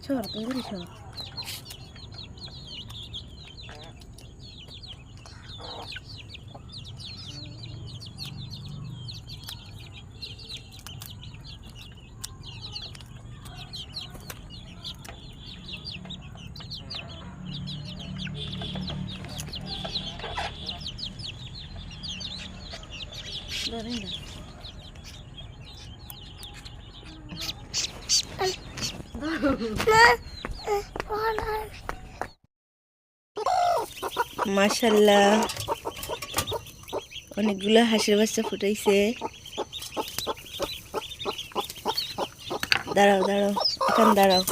সর তাড়াতাড়ি সর। ধরেন না মাশাআল্লাহ অনেকগুলো হাঁসের বাচ্চা ফুটাইছে। দাঁড়াও দাঁড়াও এখন দাঁড়াও,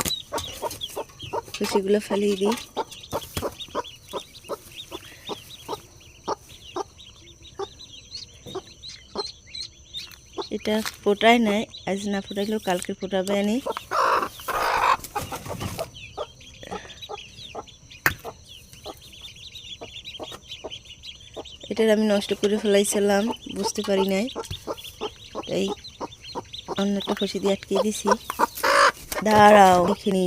খুশিগুলো ফালিয়ে দিই। এটা ফোটায় নাই, আজ না ফোটাইলেও কালকে ফোটাবে আনি। এটার আমি নষ্ট করে ফেলাইছিলাম, বুঝতে পারি নাই, তাই অন্য একটা খুশি দিয়ে আটকে দিছি। দাঁড়াও এখানে,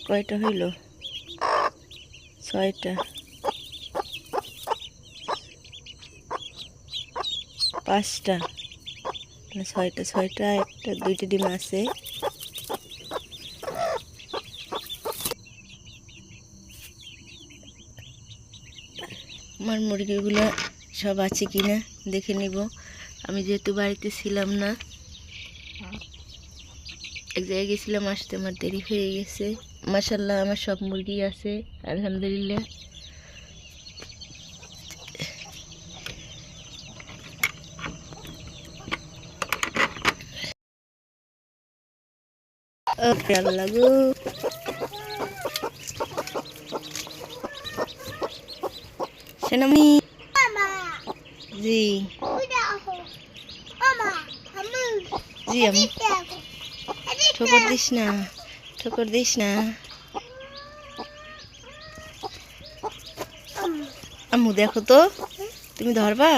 কয়টা হইল? 6টা, 5টা না 6টা, 6টা, একটা 2টা ডিম আছে। আমার মুরগিগুলো সব আছে কিনা দেখে নিব। আমি যেহেতু বাড়িতে ছিলাম না, এক জায়গায় গেছিলাম, আসতে আমার দেরি হয়ে গেছে। মাশাআল্লাহ আমার সব মুরগি আছে আলহামদুলিল্লাহ। ওকে আল্লাহ গো, সেনামণি জি জি আমি ঠোকর দিস না, ঠোকর দিস না। আম্মু দেখো তো, তুমি ধরবা?